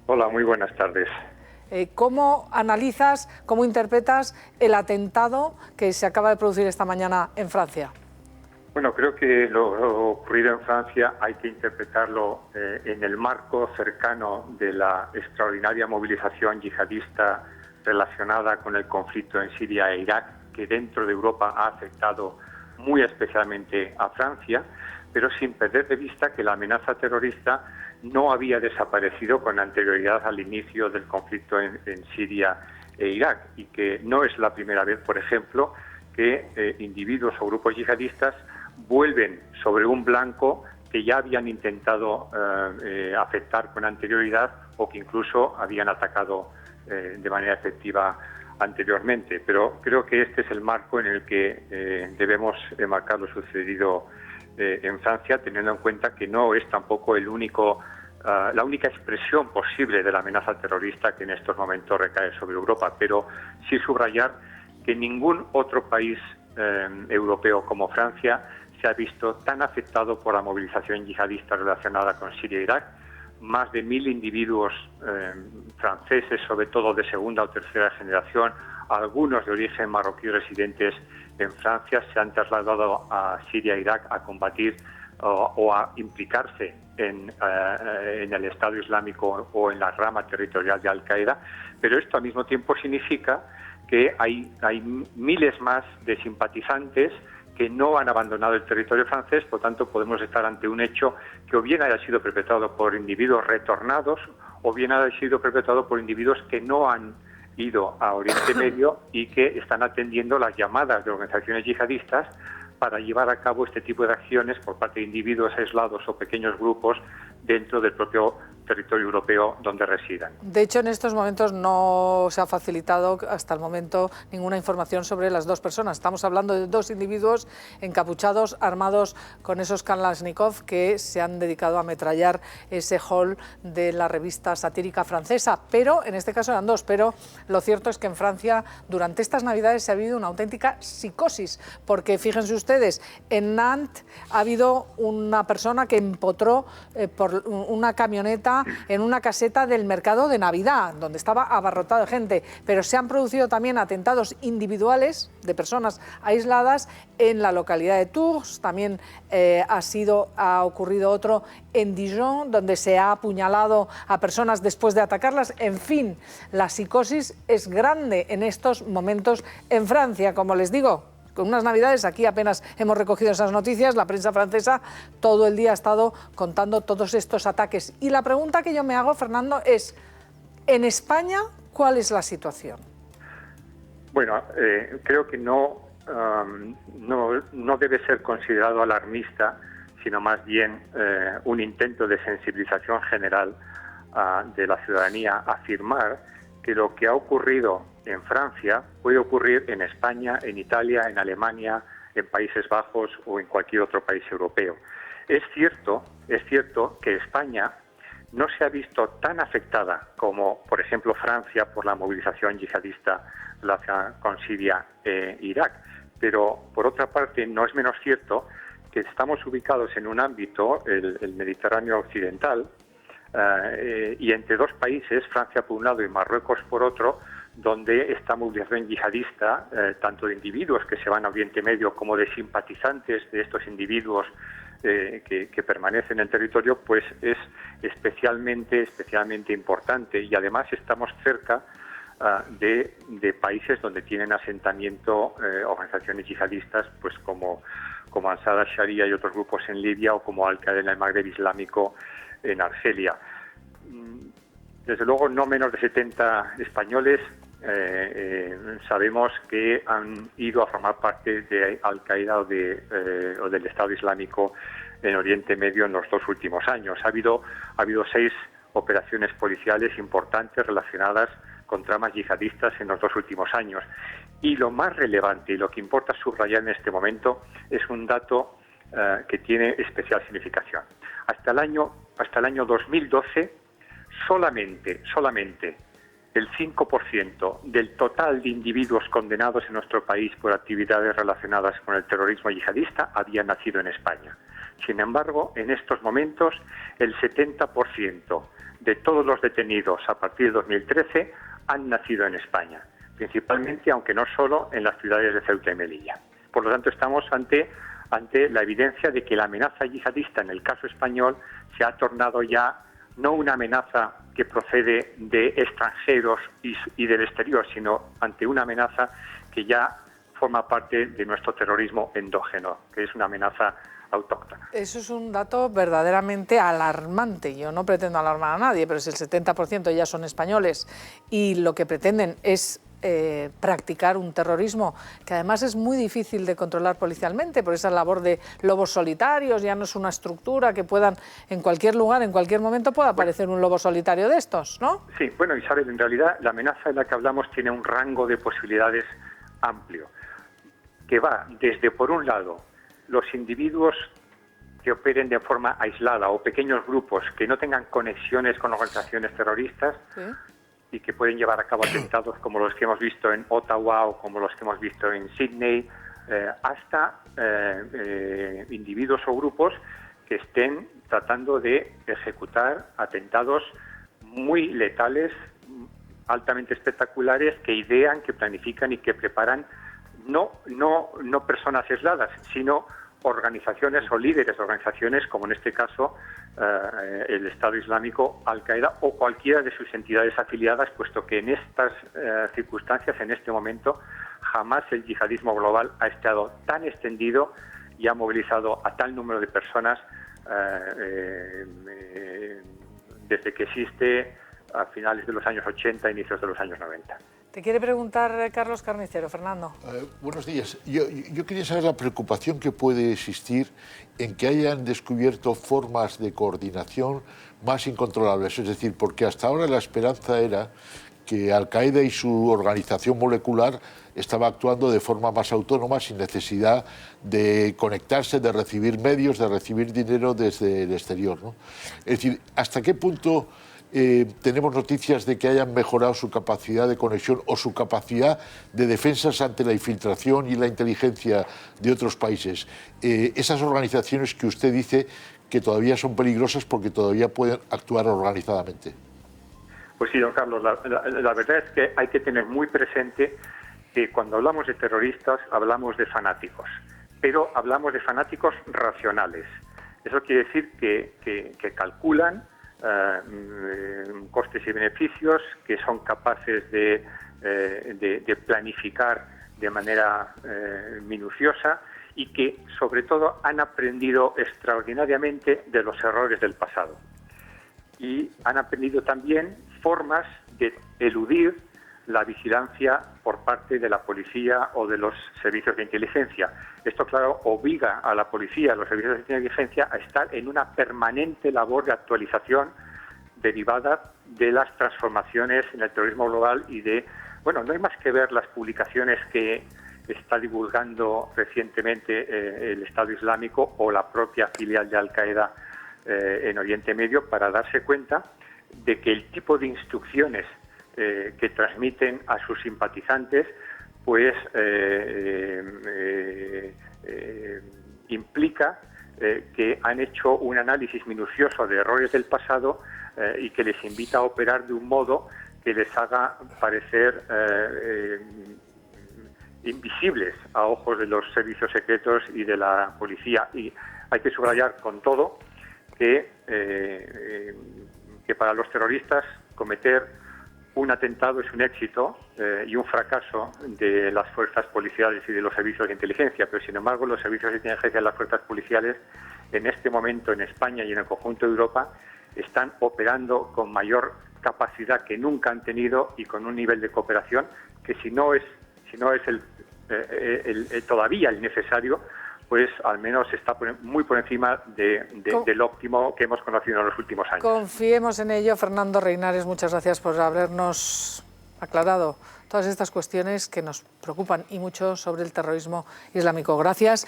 Hola, muy buenas tardes. ¿Cómo analizas, cómo interpretas el atentado que se acaba de producir esta mañana en Francia? Bueno, creo que lo ocurrido en Francia hay que interpretarlo en el marco cercano de la extraordinaria movilización yihadista relacionada con el conflicto en Siria e Irak, que dentro de Europa ha afectado muy especialmente a Francia, pero sin perder de vista que la amenaza terrorista no había desaparecido con anterioridad al inicio del conflicto en Siria e Irak, y que no es la primera vez, por ejemplo, que individuos o grupos yihadistas vuelven sobre un blanco que ya habían intentado afectar con anterioridad o que incluso habían atacado de manera efectiva anteriormente. Pero creo que este es el marco en el que debemos enmarcar lo sucedido en Francia, teniendo en cuenta que no es tampoco la única expresión posible de la amenaza terrorista que en estos momentos recae sobre Europa, pero sí subrayar que ningún otro país europeo como Francia se ha visto tan afectado por la movilización yihadista relacionada con Siria e Irak. Más de 1000 individuos franceses, sobre todo de segunda o tercera generación, algunos de origen marroquí residentes en Francia, se han trasladado a Siria e Irak a combatir o a implicarse en el Estado Islámico o en la rama territorial de Al-Qaeda, pero esto al mismo tiempo significa que hay miles más de simpatizantes que no han abandonado el territorio francés. Por tanto, podemos estar ante un hecho que o bien haya sido perpetrado por individuos retornados o bien haya sido perpetrado por individuos que no han ido a Oriente Medio y que están atendiendo las llamadas de organizaciones yihadistas para llevar a cabo este tipo de acciones por parte de individuos aislados o pequeños grupos dentro del propio territorio europeo donde residan. De hecho, en estos momentos no se ha facilitado hasta el momento ninguna información sobre las dos personas. Estamos hablando de dos individuos encapuchados, armados con esos Kalashnikov que se han dedicado a ametrallar ese hall de la revista satírica francesa. Pero en este caso eran dos. Pero lo cierto es que en Francia durante estas Navidades se ha habido una auténtica psicosis, porque fíjense ustedes, en Nantes ha habido una persona que empotró por una camioneta en una caseta del mercado de Navidad, donde estaba abarrotado de gente, pero se han producido también atentados individuales de personas aisladas en la localidad de Tours. También ha ocurrido otro en Dijon, donde se ha apuñalado a personas después de atacarlas. En fin, la psicosis es grande en estos momentos en Francia, como les digo. Con unas Navidades, aquí apenas hemos recogido esas noticias, la prensa francesa todo el día ha estado contando todos estos ataques. Y la pregunta que yo me hago, Fernando, es, ¿en España cuál es la situación? Bueno, creo que no debe ser considerado alarmista, sino más bien un intento de sensibilización general de la ciudadanía, afirmar que lo que ha ocurrido en Francia puede ocurrir en España, en Italia, en Alemania, en Países Bajos o en cualquier otro país europeo. Es cierto que España no se ha visto tan afectada como, por ejemplo, Francia por la movilización yihadista relacionada con Siria e Irak. Pero, por otra parte, no es menos cierto que estamos ubicados en un ámbito, el Mediterráneo occidental, y entre dos países, Francia por un lado y Marruecos por otro, donde esta movilización yihadista, tanto de individuos que se van a Oriente Medio como de simpatizantes de estos individuos que permanecen en el territorio, pues es especialmente importante. Y además estamos cerca de países donde tienen asentamiento organizaciones yihadistas, pues como Ansar al-Sharia y otros grupos en Libia, o como Al-Qaeda en el Magreb Islámico en Argelia. Desde luego, no menos de 70 españoles sabemos que han ido a formar parte de Al-Qaeda o del Estado Islámico en Oriente Medio en los 2 últimos años. Ha habido 6 operaciones policiales importantes relacionadas con tramas yihadistas en los 2 últimos años. Y lo más relevante y lo que importa subrayar en este momento es un dato que tiene especial significación. Hasta el año 2012, solamente el 5% del total de individuos condenados en nuestro país por actividades relacionadas con el terrorismo yihadista había nacido en España. Sin embargo, en estos momentos, el 70% de todos los detenidos a partir de 2013 han nacido en España, principalmente, aunque no solo, en las ciudades de Ceuta y Melilla. Por lo tanto, estamos ante la evidencia de que la amenaza yihadista en el caso español se ha tornado ya no una amenaza que procede de extranjeros y del exterior, sino ante una amenaza que ya forma parte de nuestro terrorismo endógeno, que es una amenaza autóctona. Eso es un dato verdaderamente alarmante. Yo no pretendo alarmar a nadie, pero si el 70% ya son españoles y lo que pretenden es practicar un terrorismo que además es muy difícil de controlar policialmente por esa labor de lobos solitarios, ya no es una estructura que puedan en cualquier lugar, en cualquier momento pueda aparecer un lobo solitario de estos, ¿no? Sí, bueno, Isabel, en realidad la amenaza de la que hablamos tiene un rango de posibilidades amplio, que va desde, por un lado, los individuos que operen de forma aislada o pequeños grupos que no tengan conexiones con organizaciones terroristas, ¿sí?, y que pueden llevar a cabo atentados como los que hemos visto en Ottawa o como los que hemos visto en Sydney, hasta individuos o grupos que estén tratando de ejecutar atentados muy letales, altamente espectaculares, que idean, que planifican y que preparan no personas aisladas, sino organizaciones o líderes de organizaciones, como en este caso el Estado Islámico, Al-Qaeda o cualquiera de sus entidades afiliadas, puesto que en estas circunstancias, en este momento, jamás el yihadismo global ha estado tan extendido y ha movilizado a tal número de personas desde que existe a finales de los años 80, inicios de los años 90. Te quiere preguntar Carlos Carnicero. Fernando. Buenos días. Yo quería saber la preocupación que puede existir en que hayan descubierto formas de coordinación más incontrolables. Es decir, porque hasta ahora la esperanza era que Al-Qaeda y su organización molecular estaba actuando de forma más autónoma, sin necesidad de conectarse, de recibir medios, de recibir dinero desde el exterior, ¿no? Es decir, ¿hasta qué punto tenemos noticias de que hayan mejorado su capacidad de conexión o su capacidad de defensas ante la infiltración y la inteligencia de otros países? Esas organizaciones que usted dice que todavía son peligrosas porque todavía pueden actuar organizadamente. Pues sí, don Carlos, la verdad es que hay que tener muy presente que cuando hablamos de terroristas hablamos de fanáticos, pero hablamos de fanáticos racionales. Eso quiere decir que calculan costes y beneficios, que son capaces de planificar de manera minuciosa y que, sobre todo, han aprendido extraordinariamente de los errores del pasado. Y han aprendido también formas de eludir la vigilancia por parte de la policía o de los servicios de inteligencia. Esto, claro, obliga a la policía, a los servicios de inteligencia, a estar en una permanente labor de actualización derivada de las transformaciones en el terrorismo global y bueno, no hay más que ver las publicaciones que está divulgando recientemente el Estado Islámico o la propia filial de Al-Qaeda en Oriente Medio para darse cuenta de que el tipo de instrucciones que transmiten a sus simpatizantes pues implica que han hecho un análisis minucioso de errores del pasado y que les invita a operar de un modo que les haga parecer invisibles a ojos de los servicios secretos y de la policía. Y hay que subrayar con todo que para los terroristas cometer un atentado es un éxito y un fracaso de las fuerzas policiales y de los servicios de inteligencia, pero sin embargo los servicios de inteligencia y las fuerzas policiales en este momento en España y en el conjunto de Europa están operando con mayor capacidad que nunca han tenido y con un nivel de cooperación que si no es todavía el necesario, pues al menos está muy por encima del óptimo que hemos conocido en los últimos años. Confiemos en ello. Fernando Reinares, muchas gracias por habernos aclarado todas estas cuestiones que nos preocupan y mucho sobre el terrorismo islámico. Gracias.